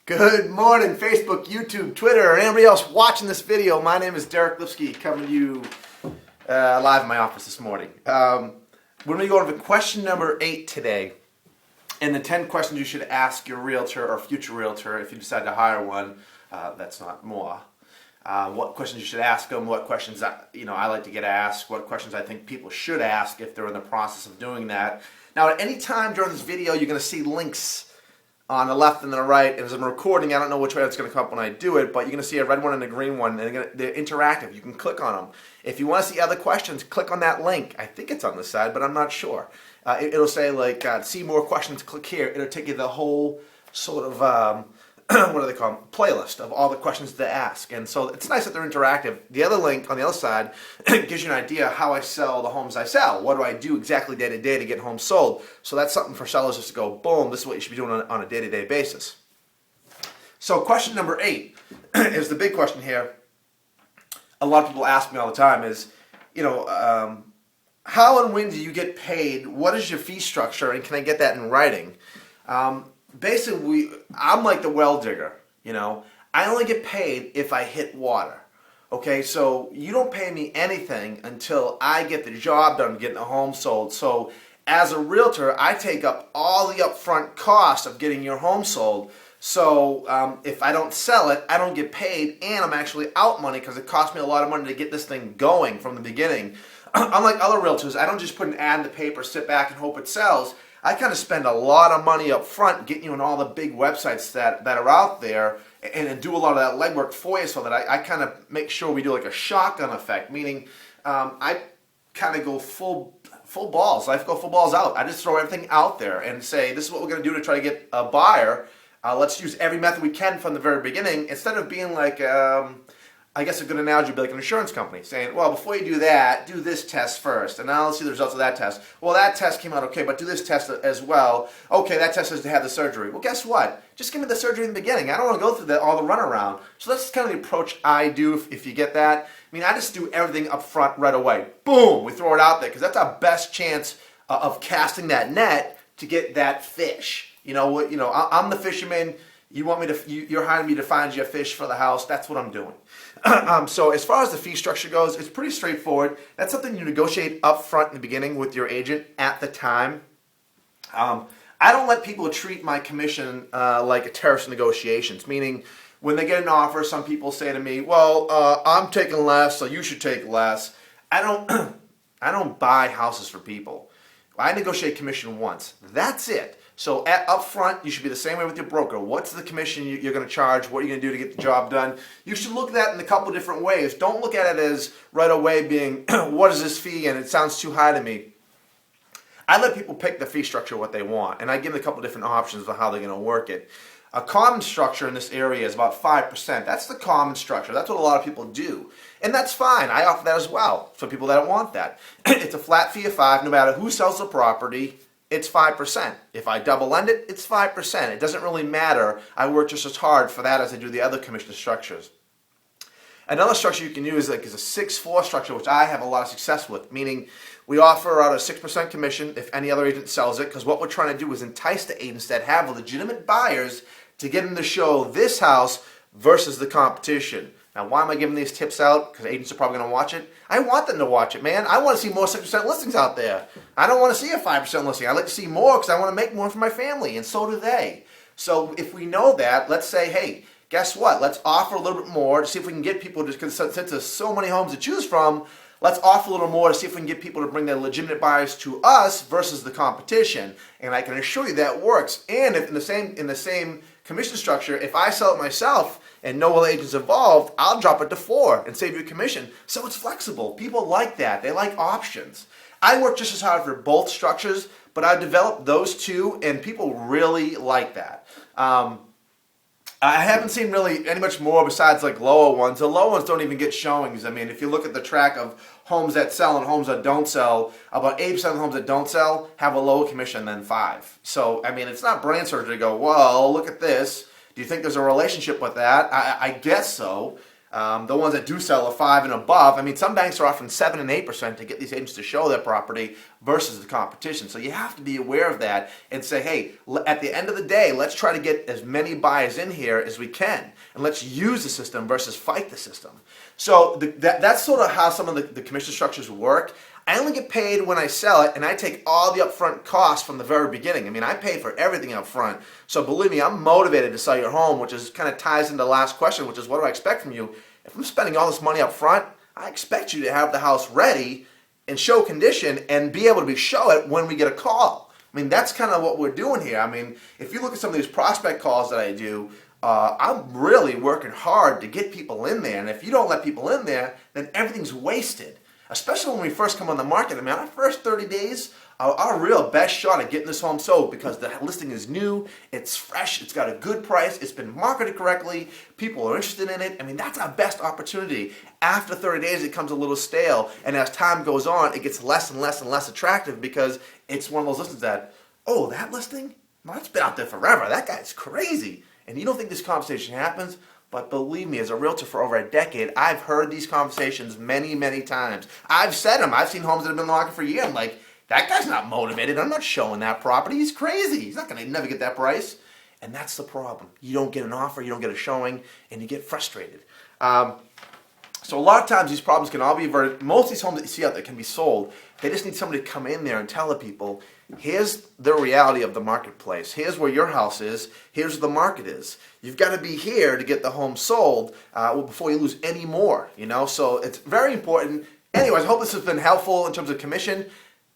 Good morning, Facebook, YouTube, Twitter, and anybody else watching this video. My name is Deric Lipski, coming to you live in my office this morning. We're going to go over question number 8 today, and the 10 questions you should ask your realtor or future realtor if you decide to hire one. That's not more. What questions you should ask them, what questions I like to get asked, what questions I think people should ask if they're in the process of doing that. Now, at any time during this video, you're going to see links on the left and the right. And as I'm recording, I don't know which way it's going to come up when I do it, but you're going to see a red one and a green one, and they're interactive. You can click on them. If you want to see other questions, click on that link. I think it's on the side, but I'm not sure. It'll say, like, see more questions, click here. It'll take you the whole sort of, what do they call them? Playlist of all the questions to ask. And so it's nice that they're interactive. The other link on the other side gives you an idea how I sell the homes I sell. What do I do exactly day to day to get homes sold? So that's something for sellers just to go, boom, this is what you should be doing on a day-to-day basis. So question number 8 is the big question here. A lot of people ask me all the time is, how and when do you get paid? What is your fee structure? And can I get that in writing? Basically, I'm like the well digger, I only get paid if I hit water. Okay, so you don't pay me anything until I get the job done getting the home sold. So as a realtor, I take up all the upfront cost of getting your home sold. So if I don't sell it, I don't get paid, and I'm actually out money because it cost me a lot of money to get this thing going from the beginning. Unlike other realtors, I don't just put an ad in the paper, sit back and hope it sells. I kind of spend a lot of money up front getting you on all the big websites that are out there and do a lot of that legwork for you, so that I kind of make sure we do like a shotgun effect, meaning I kind of go full balls. I go full balls out. I just throw everything out there and say, this is what we're going to do to try to get a buyer. Let's use every method we can from the very beginning, instead of being like, I guess a good analogy would be like an insurance company saying, well, before you do that, do this test first, and now let's see the results of that test. Well, that test came out okay, but do this test as well. Okay, that test says to have the surgery. Well, guess what? Just give me the surgery in the beginning. I don't want to go through all the runaround. So that's kind of the approach I do, if you get that. I mean, I just do everything up front right away. Boom, we throw it out there, because that's our best chance of casting that net to get that fish. I'm the fisherman. You want me to? You're hiring me to find you a fish for the house. That's what I'm doing. So as far as the fee structure goes, it's pretty straightforward. That's something you negotiate up front in the beginning with your agent at the time. I don't let people treat my commission like a tariff negotiations, meaning when they get an offer, some people say to me, well, I'm taking less, so you should take less. I don't buy houses for people. I negotiate commission once. That's it. So up front, you should be the same way with your broker. What's the commission you're going to charge? What are you going to do to get the job done? You should look at that in a couple different ways. Don't look at it as right away being, what is this fee? And it sounds too high to me. I let people pick the fee structure what they want, and I give them a couple different options of how they're going to work it. A common structure in this area is about 5%. That's the common structure. That's what a lot of people do. And that's fine. I offer that as well for people that don't want that. It's a flat fee of 5, no matter who sells the property. It's 5%. If I double lend it, it's 5%. It doesn't really matter. I work just as hard for that as I do the other commission structures. Another structure you can use is a 6-4 structure, which I have a lot of success with, meaning we offer out a 6% commission if any other agent sells it, because what we're trying to do is entice the agents that have legitimate buyers to get them to show this house versus the competition. Now, why am I giving these tips out? Because agents are probably going to watch it. I want them to watch it, man. I want to see more 6% listings out there. I don't want to see a 5% listing. I like to see more because I want to make more for my family, and so do they. So if we know that, let's say, hey, guess what? Let's offer a little bit more to see if we can get people to, because since there's so many homes to choose from, let's offer a little more to see if we can get people to bring their legitimate buyers to us versus the competition. And I can assure you that works. And if in the same commission structure, if I sell it myself and no other agents involved, I'll drop it to 4 and save you a commission. So it's flexible. People like that. They like options. I work just as hard for both structures, but I've developed those two, and people really like that. I haven't seen really any much more besides like lower ones. The lower ones don't even get showings. I mean, if you look at the track of homes that sell and homes that don't sell, about 80% of the homes that don't sell have a lower commission than 5. So, I mean, it's not brain surgery to go, well, look at this. Do you think there's a relationship with that? I guess so. The ones that do sell are 5 and above. I mean, some banks are offering 7 and 8% to get these agents to show their property versus the competition. So you have to be aware of that and say, hey, at the end of the day, let's try to get as many buyers in here as we can, and let's use the system versus fight the system. So that's sort of how some of the commission structures work. I only get paid when I sell it, and I take all the upfront costs from the very beginning. I mean, I pay for everything up front. So believe me, I'm motivated to sell your home, which is kind of ties into the last question, which is what do I expect from you? If I'm spending all this money up front, I expect you to have the house ready and show condition and be able to show it when we get a call. I mean, that's kind of what we're doing here. I mean, if you look at some of these prospect calls that I do, I'm really working hard to get people in there. And if you don't let people in there, then everything's wasted. Especially when we first come on the market. I mean, our first 30 days are our real best shot at getting this home sold because the listing is new, it's fresh, it's got a good price, it's been marketed correctly, people are interested in it. I mean, that's our best opportunity. After 30 days, it comes a little stale, and as time goes on, it gets less and less and less attractive because it's one of those listings that, oh, that listing? Well, that's been out there forever. That guy's crazy. And you don't think this conversation happens? But believe me, as a realtor for over a decade, I've heard these conversations many, many times. I've said them. I've seen homes that have been on the market for a year. I'm like, that guy's not motivated. I'm not showing that property. He's crazy. He's not going to never get that price. And that's the problem. You don't get an offer, you don't get a showing, and you get frustrated. So a lot of times these problems can all be averted. Most of these homes that you see out there can be sold. They just need somebody to come in there and tell the people, here's the reality of the marketplace. Here's where your house is. Here's where the market is. You've got to be here to get the home sold before you lose any more. So it's very important. Anyways, I hope this has been helpful in terms of commission.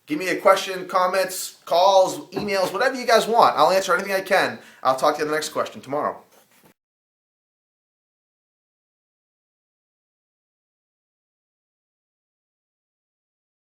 Give me a question, comments, calls, emails, whatever you guys want. I'll answer anything I can. I'll talk to you in the next question tomorrow.